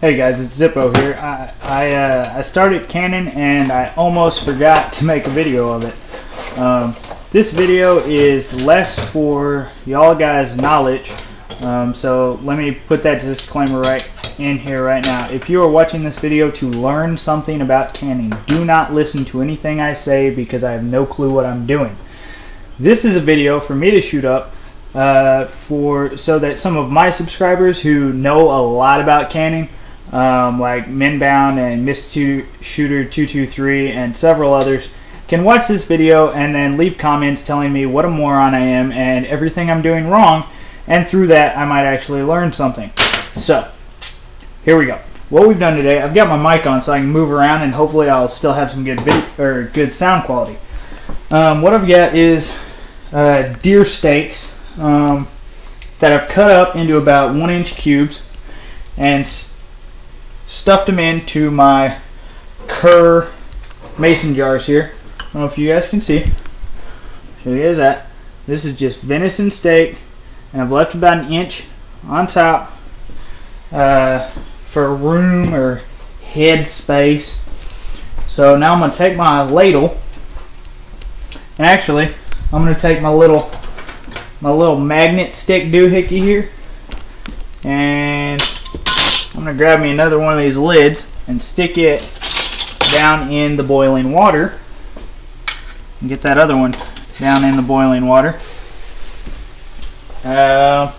Hey guys, it's Zippo here. I started canning and I almost forgot to make a video of it. This video is less for y'all guys' knowledge, so let me put that disclaimer right in here right now. If you are watching this video to learn something about canning, do not listen to anything I say because I have no clue what I'm doing. This is a video for me to shoot up so that some of my subscribers who know a lot about canning, like Minbound and MissShooter223 and several others, can watch this video and then leave comments telling me what a moron I am and everything I'm doing wrong, and through that I might actually learn something. So here we go. What we've done today, I've got my mic on so I can move around and hopefully I'll still have some good sound quality. What I've got is deer steaks that I've cut up into about 1-inch cubes and stuffed them into my Kerr mason jars here. I don't know if you guys can see. Show you guys that. This is just venison steak, and I've left about 1 inch on top for room or head space. So now I'm going to take my ladle, and actually I'm going to take my little magnet stick doohickey here, and I'm going to grab me another one of these lids and stick it down in the boiling water and get that other one down in the boiling water. I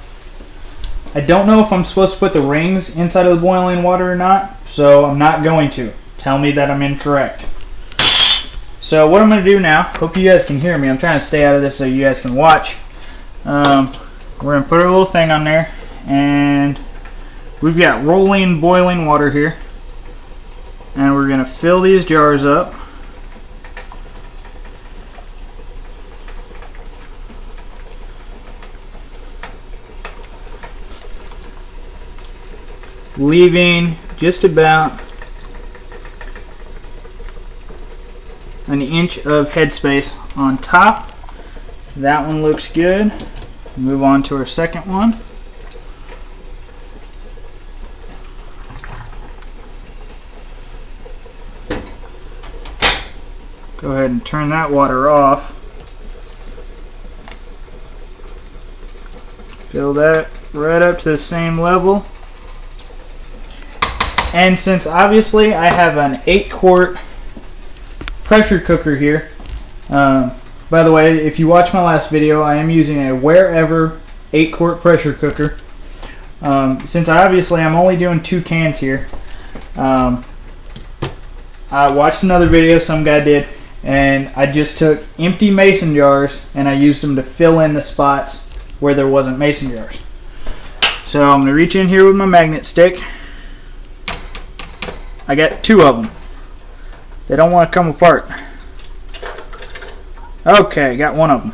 don't know if I'm supposed to put the rings inside of the boiling water or not, so I'm not going to. Tell me that I'm incorrect. So what I'm going to do now, hope you guys can hear me. I'm trying to stay out of this so you guys can watch. We're going to put our little thing on there, and we've got rolling boiling water here, and we're going to fill these jars up. Leaving just about 1 inch of headspace on top. That one looks good. Move on to our second one. Go ahead and turn that water off. Fill that right up to the same level. And since obviously I have an 8-quart pressure cooker here, by the way, if you watch my last video, I am using a Wherever 8-quart pressure cooker. Since I'm only doing 2 cans here, I watched another video some guy did, and I just took empty mason jars and I used them to fill in the spots where there wasn't mason jars. So I'm going to reach in here with my magnet stick. I got 2 of them. They don't want to come apart. Okay, got 1 of them.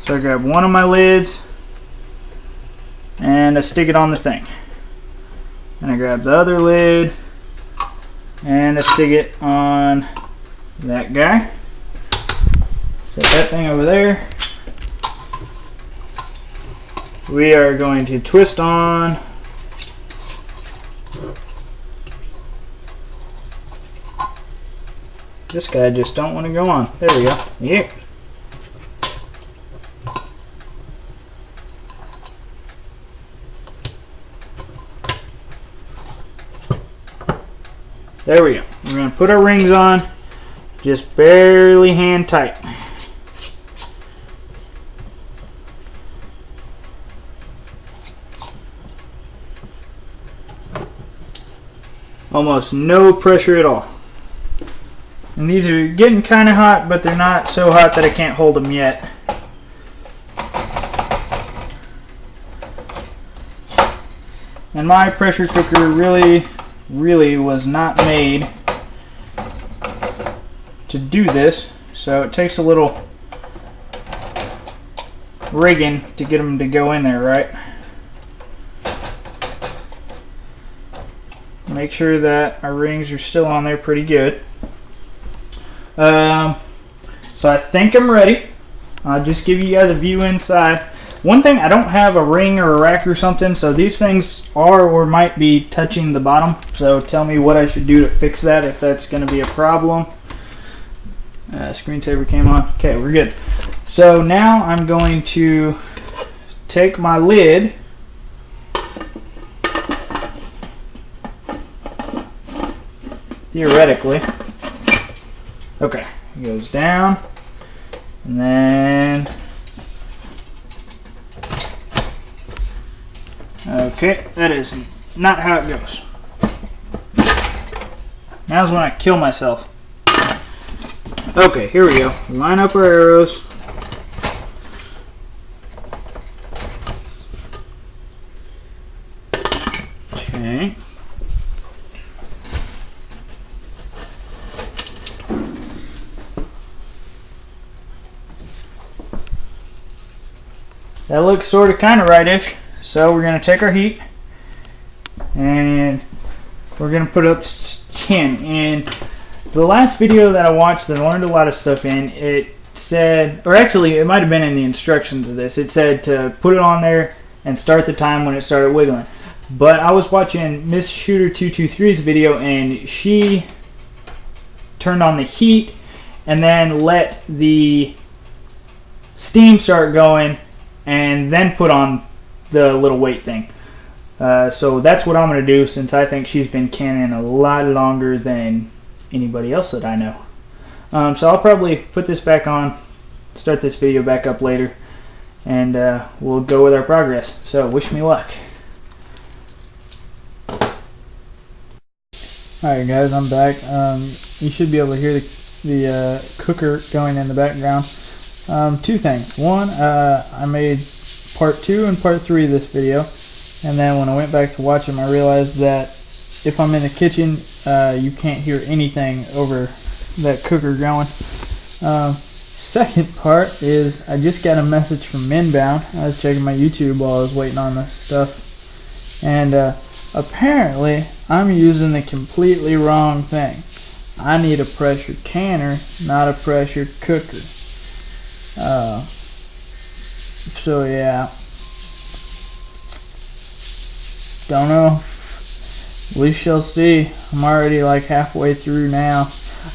So I grab one of my lids and I stick it on the thing. And I grab the other lid and I stick it on that guy. Set that thing over there. We are going to twist on this guy. Just don't want to go on. There we go. Yeah. There we go. We're going to put our rings on, just barely hand tight. Almost no pressure at all. And these are getting kind of hot, but they're not so hot that I can't hold them yet. And my pressure cooker really was not made to do this, so it takes a little rigging to get them to go in there right. Make sure that our rings are still on there pretty good. So I think I'm ready. I'll just give you guys a view inside. One thing, I don't have a ring or a rack or something, so these things are or might be touching the bottom. So tell me what I should do to fix that if that's going to be a problem. Screensaver came on. Okay, we're good. So now I'm going to take my lid, theoretically. Okay, it goes down, and then okay, that is not how it goes. Now's when I kill myself. Okay, here we go. Line up our arrows. Okay. That looks sort of kind of right-ish. So we're going to take our heat and we're going to put up 10. And the last video that I watched that I learned a lot of stuff in, it said, or actually it might have been in the instructions of this, it said to put it on there and start the time when it started wiggling. But I was watching Miss Shooter 223's video and she turned on the heat and then let the steam start going and then put on the little weight thing. So that's what I'm going to do, since I think she's been canning a lot longer than anybody else that I know. So I'll probably put this back on, start this video back up later, and we'll go with our progress. So wish me luck. Alright guys, I'm back. You should be able to hear the cooker going in the background. Two things. One, I made part 2 and part 3 of this video, and then when I went back to watch them I realized that if I'm in the kitchen you can't hear anything over that cooker going. Second part is I just got a message from Minbound. I was checking my YouTube while I was waiting on this stuff, and apparently I'm using the completely wrong thing. I need a pressure canner, not a pressure cooker. So yeah, don't know. We shall see. I'm already like halfway through now.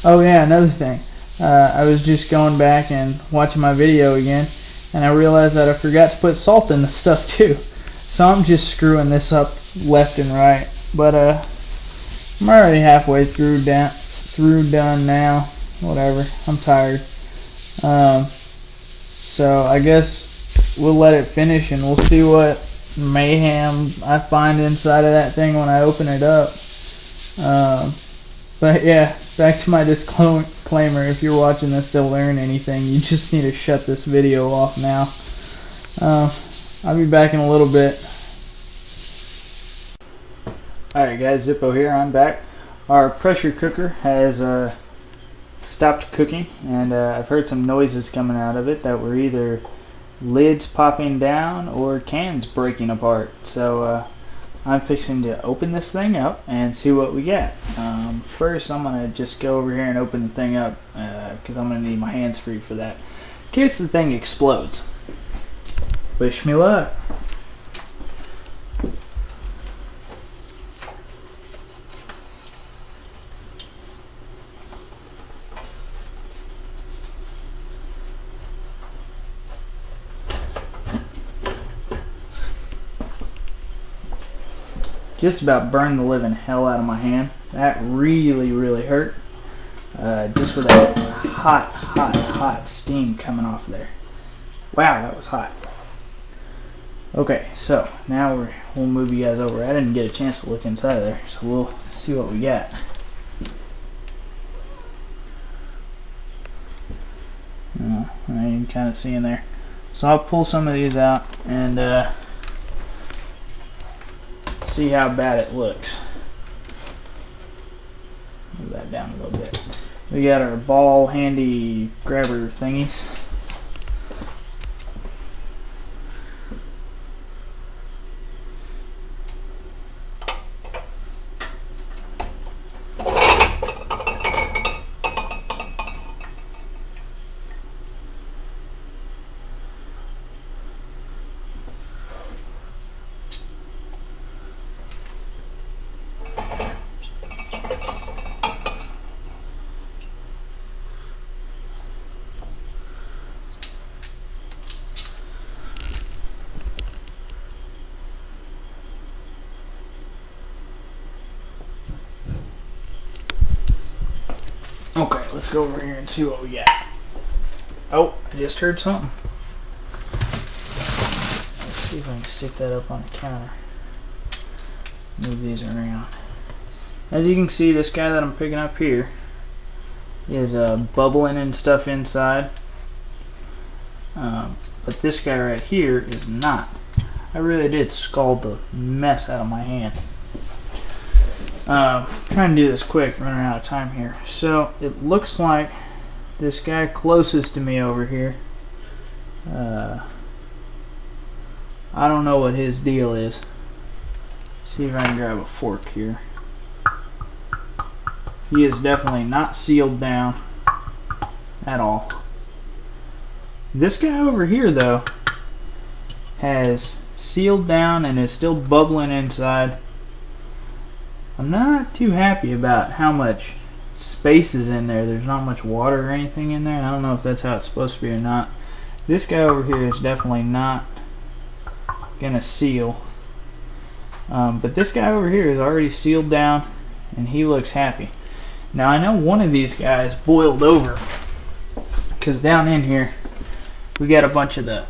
Oh yeah, another thing. I was just going back and watching my video again, and I realized that I forgot to put salt in the stuff too. So I'm just screwing this up left and right. But I'm already halfway through done now. Whatever. I'm tired. So I guess we'll let it finish and we'll see what mayhem I find inside of that thing when I open it up. But yeah, back to my disclaimer. If you're watching this to learn anything, you just need to shut this video off now. I'll be back in a little bit. Alright guys, Zippo here. I'm back. Our pressure cooker has stopped cooking, and I've heard some noises coming out of it that were either lids popping down or cans breaking apart. So I'm fixing to open this thing up and see what we got. First I'm going to just go over here and open the thing up because I'm going to need my hands free for that in case the thing explodes. Wish me luck. Just about burned the living hell out of my hand. That really hurt. Just with that hot steam coming off there. Wow, that was hot. Okay, so now we'll move you guys over. I didn't get a chance to look inside of there, so we'll see what we got. Oh, I can kind of see in there. So I'll pull some of these out and see how bad it looks. Move that down a little bit. We got our ball handy grabber thingies. Okay, let's go over here and see what we got. Oh, I just heard something. Let's see if I can stick that up on the counter. Move these around. As you can see, this guy that I'm picking up here is bubbling and stuff inside. But this guy right here is not. I really did scald the mess out of my hand. Trying to do this quick, running out of time here. So it looks like this guy closest to me over here, I don't know what his deal is. See if I can grab a fork here. He is definitely not sealed down at all. This guy over here though has sealed down and is still bubbling inside. I'm not too happy about how much space is in there. There's not much water or anything in there. I don't know if that's how it's supposed to be or not. This guy over here is definitely not gonna seal. But this guy over here is already sealed down and he looks happy. Now I know one of these guys boiled over because down in here we got a bunch of the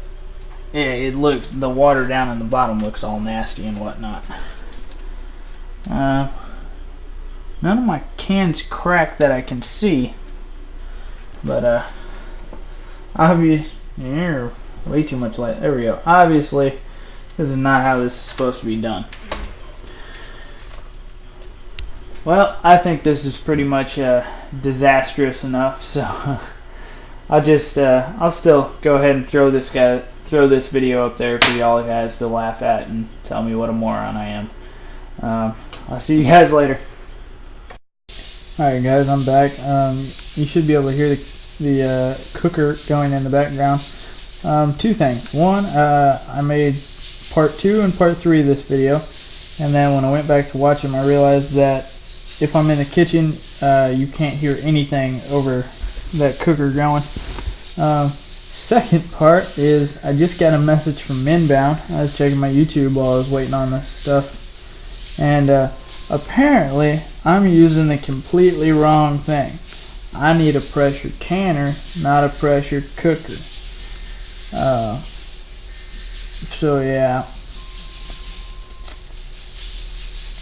the water down in the bottom looks all nasty and whatnot. None of my cans cracked that I can see, but obviously, way too much light. There we go. Obviously, this is not how this is supposed to be done. Well, I think this is pretty much disastrous enough, so I'll still go ahead and throw this video up there for y'all guys to laugh at and tell me what a moron I am. I'll see you guys later. Alright guys, I'm back. You should be able to hear the cooker going in the background. Two things. One, I made part 2 and part 3 of this video, and then when I went back to watch them I realized that if I'm in the kitchen you can't hear anything over that cooker going. Second part is I just got a message from Minbound. I was checking my YouTube while I was waiting on this stuff, and apparently I'm using the completely wrong thing. I need a pressure canner, not a pressure cooker. So yeah,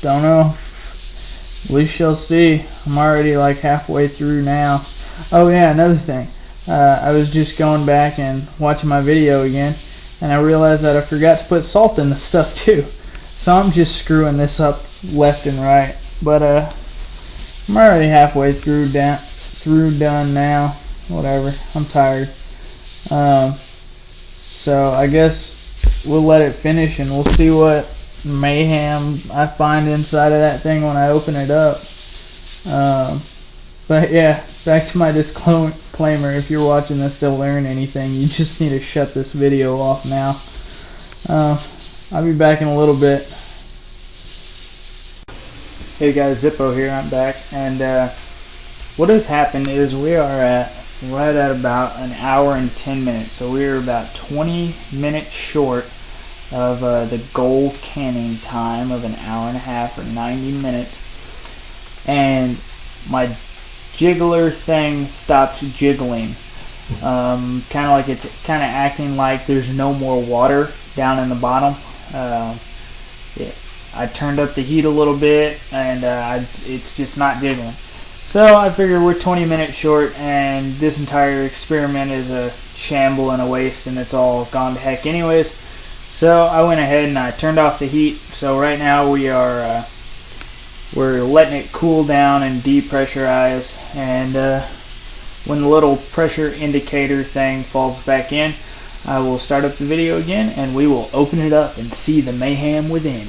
don't know. We shall see. I'm already like halfway through now. Oh yeah, another thing. I was just going back and watching my video again, and I realized that I forgot to put salt in the stuff too. So I'm just screwing this up left and right. But I'm already halfway through done now. Whatever. I'm tired. So I guess we'll let it finish and we'll see what mayhem I find inside of that thing when I open it up. But yeah, back to my disclaimer. If you're watching this to learn anything, you just need to shut this video off now. I'll be back in a little bit. Hey guys, Zippo here. I'm back, and what has happened is we are right at about an hour and 10 minutes. So we're about 20 minutes short of the goal canning time of an hour and a half or 90 minutes, and my jiggler thing stopped jiggling. Kind of like it's kind of acting like there's no more water down in the bottom. I turned up the heat a little bit, and it's just not jiggling. So I figure we're 20 minutes short, and this entire experiment is a shamble and a waste, and it's all gone to heck anyways. So I went ahead and I turned off the heat. So right now we're letting it cool down and depressurize, and when the little pressure indicator thing falls back in, I will start up the video again and we will open it up and see the mayhem within.